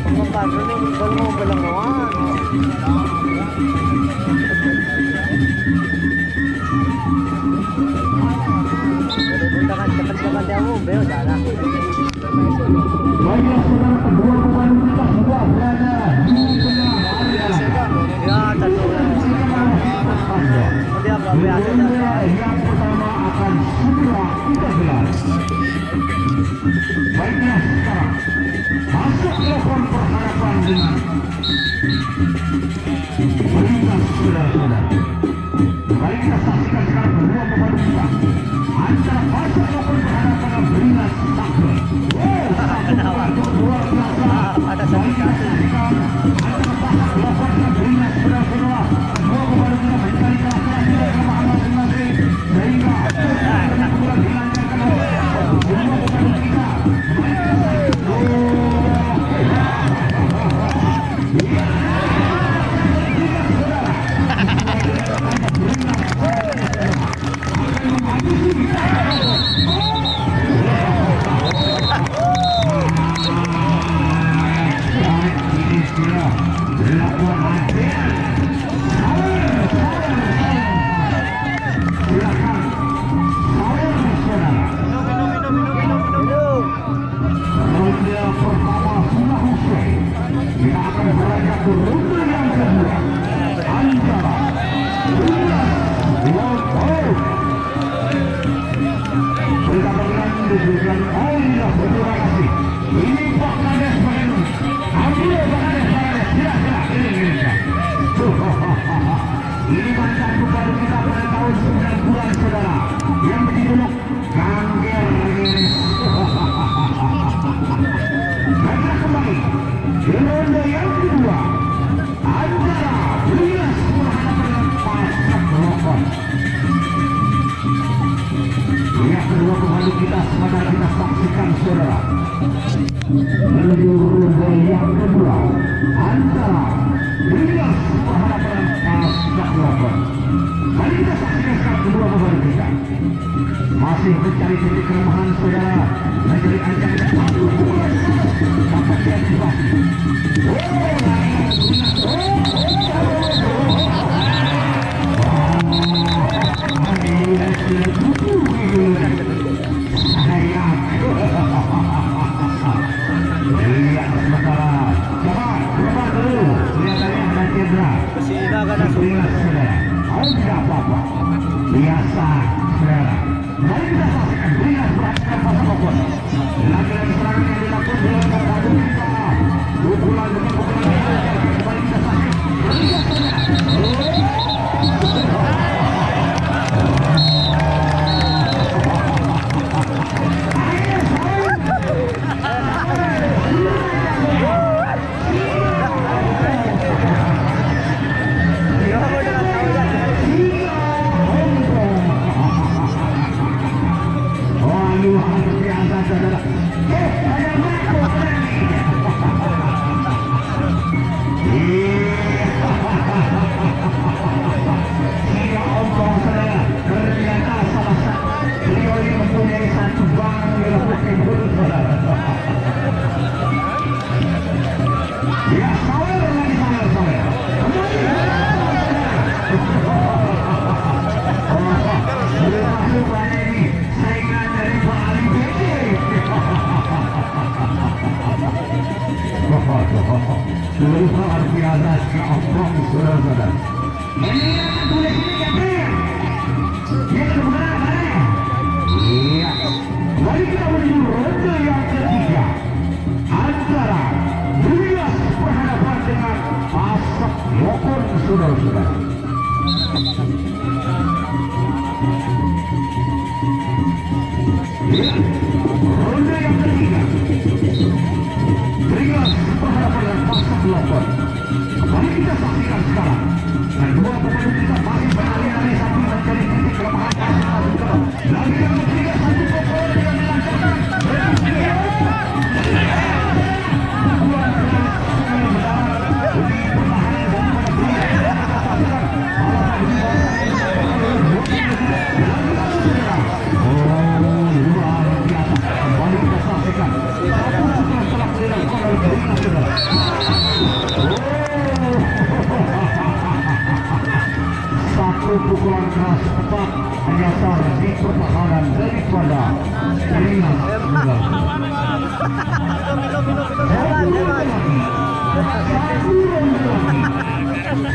Pangkakarno na yung balang mga balangawan. Puntakan cepat-cepat dia mau bel jalan. Baiklah saudara, kedua pemain kita sudah berada di tengah area. Ya, satu. Dia berapa ada? Yang pertama akan segera kita gelar. Baiklah sekarang masuk telepon perharapan dengan berikan saudara-saudara. Baik kita saksikan sekarang kedua pemain kita antara masuk telepon perharapan dan berikan sakit. Ada sakit. Ini mantanku baru kita pada tahun 90-an saudara, yang berjuluk Gangger Iris. Baiklah kembali di ronde yang kedua antara Brilas berhadapan dengan Pasak Lokon. Lihat kedua pemain kita sebentar kita saksikan saudara. Menuju ronde yang kedua antara Brilas berhadapan dengan Pasak Lokon. Mari kita saksikan sekarang kedua pemain kita masih mencari titik kelemahan saudara, mencari ancaman satu bola dapat diantisipasi. Lihat sementara, coba dulu kelihatannya ada cedera. Oh tidak apa-apa, biasa saudara. Mari kita saksikan Brilas berhadapan Pasak Lokon. Lagi-lagi serangan yang dilakukan oleh pemain kita. Pukulan demi pukulan kembali kita saksikan. Seluruh luar biasa seorang saudara-saudara. Mengingatkan tulis ini Gabriel. Dia kebenaran mana? Iya. Mari kita menuju ronde yang ketiga antara Brilas berhadapan dengan Pasak Lokon saudara-saudara. Iya. Ronde yang ketiga. Brilas berhadapan dengan Pasak Lokon. Mari kita saksikan sekarang. Kedua pemain kita masih berlari-lari sambil mencari titik kelemahan masing-masing. Lagi yang ketiga satu pokok yang dilancarkan. Dua pertahanan daripada Ringan Tunggal. Satu ronde lagi. Saya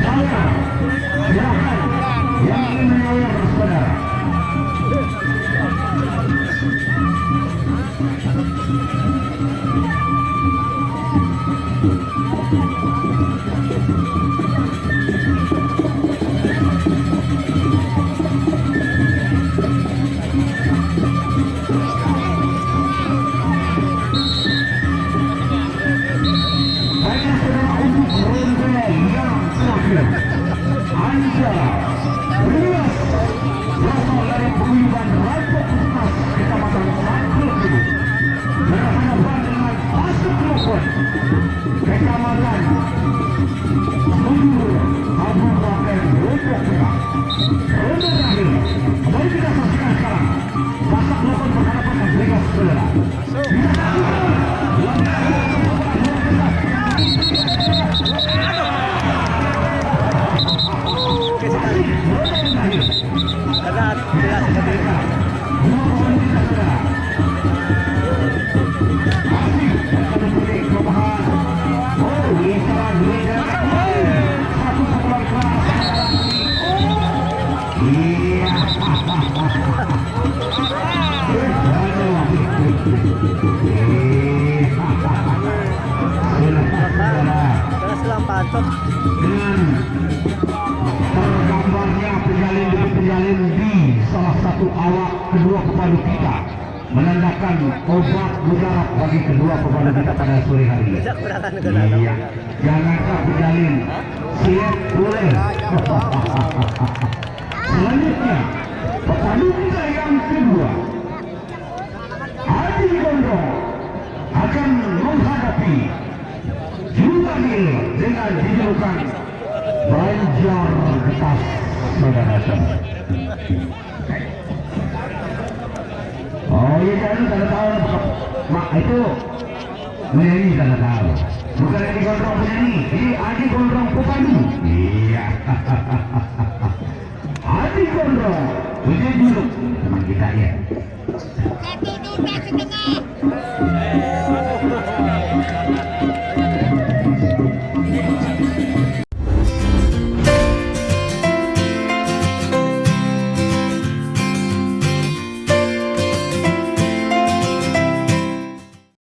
silakan yang ingin menyayar saudara. Anja Rias berasal dari paguyuban Raja Puskas Kecamatan Sangkul Kudus berhadapan dengan Pasuk Lukun Kecamatan Sumur Kabupaten Lombok Tengah. Ronde terakhir, mari kita saksikan sekarang Pasuk Lukun berhadapan dengan Brigas Saudara. Dengan tergambarnya penjalin di salah satu awak kedua pemandu kita menandakan obat mujarab bagi kedua pemandu kita pada sore hari ini. Iya, janganlah penjalin siap boleh. Selanjutnya pemandu kita yang kedua Haji Gondrong akan menghadapi Jumanil dengan dijulukan Banjar Getas saudara-saudara. Oh iya kan tanda tahu mak itu menyanyi tanda tahu. Bukan Haji Gondrong penyanyi, ini Haji Gondrong pemandu. Iya. Haji Gondrong menjadi juluk teman kita ya. Satu juta setengah.